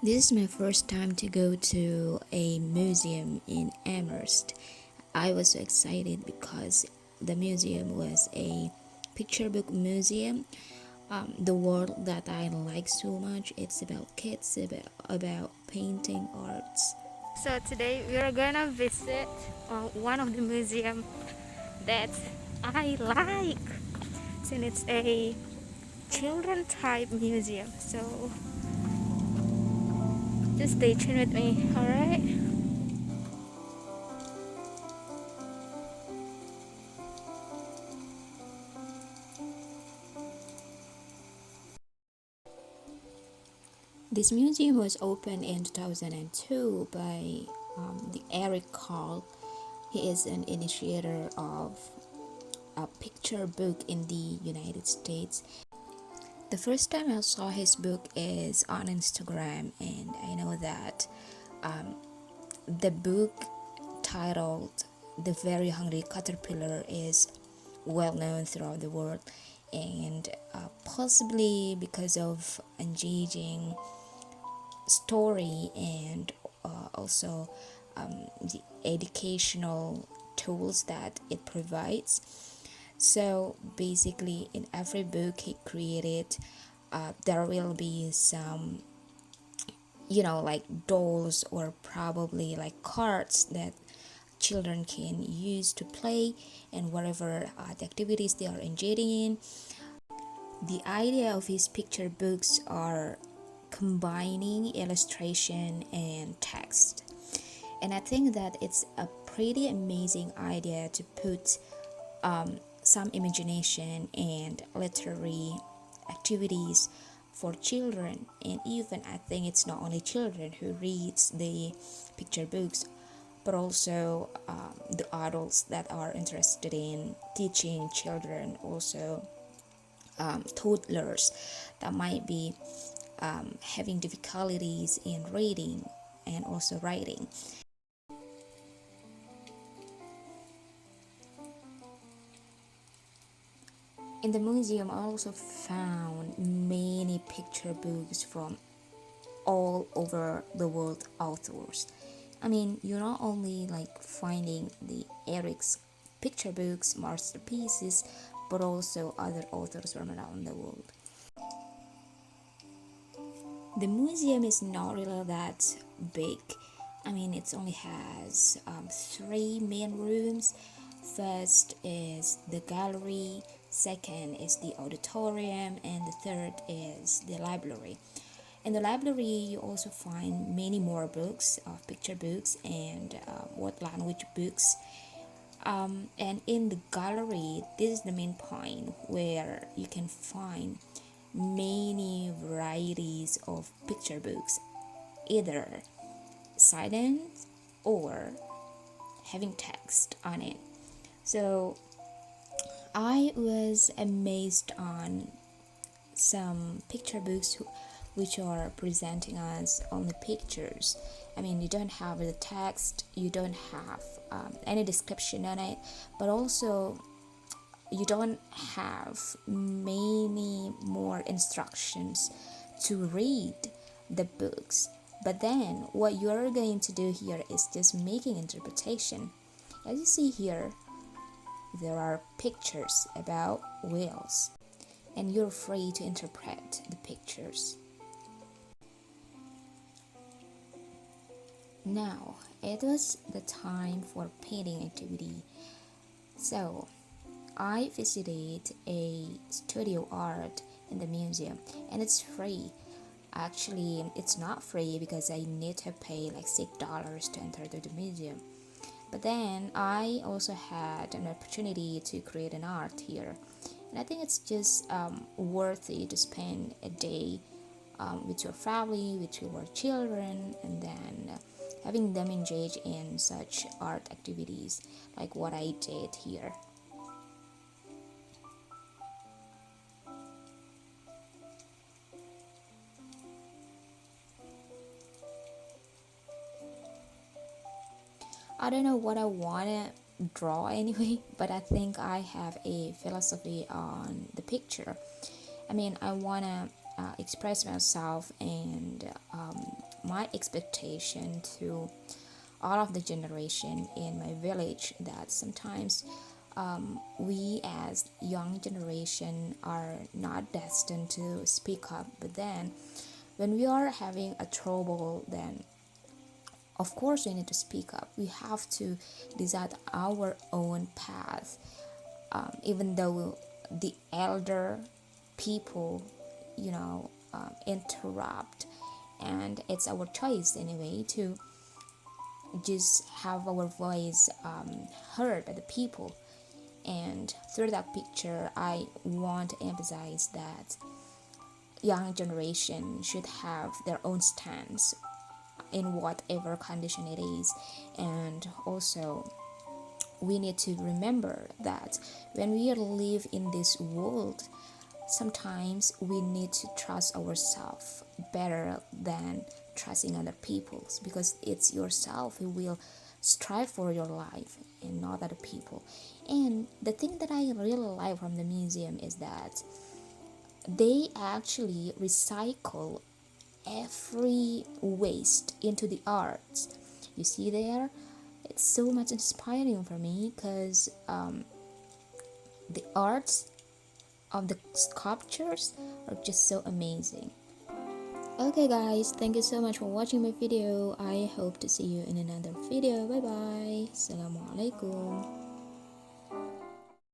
This is my first time to go to a museum in Amherst. I was so excited because the museum was a picture book museum. The world that I like so much, it's about kids, about painting arts. So today we are gonna visit one of the museum that I like, since it's a children type museum. So just stay tuned with me, alright? This museum was opened in 2002 by the Eric Carle. He is an initiator of a picture book in the United States. The first time I saw his book is on Instagram, and I know that the book titled The Very Hungry Caterpillar is well known throughout the world, and possibly because of engaging story and also the educational tools that it provides. So basically, in every book he created, there will be some, like dolls or probably like cards that children can use to play and whatever the activities they are engaging in. The idea of his picture books are combining illustration and text. And I think that it's a pretty amazing idea to put some imagination and literary activities for children. And even I think it's not only children who reads the picture books, but also the adults that are interested in teaching children, also toddlers that might be having difficulties in reading and also writing. In the museum, I also found many picture books from all over the world authors. I mean, you're not only like finding the Eric's picture books, masterpieces, but also other authors from around the world. The museum is not really that big. I mean, it only has three main rooms. First is the gallery, second is the auditorium, and the third is the library. In the library, you also find many more books of picture books and what language books. And in the gallery, this is the main point where you can find many varieties of picture books, either silent or having text on it. So I was amazed on some picture books which are presenting us only pictures. I mean, you don't have the text, you don't have any description on it, but also you don't have many more instructions to read the books. But then what you're going to do here is just making interpretation. As you see here, there are pictures about whales, and you're free to interpret the pictures. Now, it was the time for painting activity. So, I visited a studio art in the museum, and it's free. Actually, it's not free because I need to pay like $6 to enter the museum. But then I also had an opportunity to create an art here, and I think it's just worthy to spend a day with your family, with your children, and then having them engage in such art activities like what I did here. I don't know what I want to draw anyway, but I think I have a philosophy on the picture. I mean, I want to express myself and my expectation to all of the generation in my village, that sometimes we as young generation are not destined to speak up, but then when we are having a trouble, then of course we need to speak up. We have to decide our own path, even though the elder people, interrupt, and it's our choice anyway to just have our voice heard by the people. And through that picture, I want to emphasize that young generation should have their own stance in whatever condition it is. And also, we need to remember that when we live in this world, sometimes we need to trust ourselves better than trusting other people, because it's yourself who will strive for your life and not other people. And the thing that I really like from the museum is that they actually recycle every waste into the arts. You see there, it's so much inspiring for me, because the arts of the sculptures are just so amazing. Okay guys, thank you so much for watching my video. I hope to see you in another video. Bye bye. Assalamualaikum.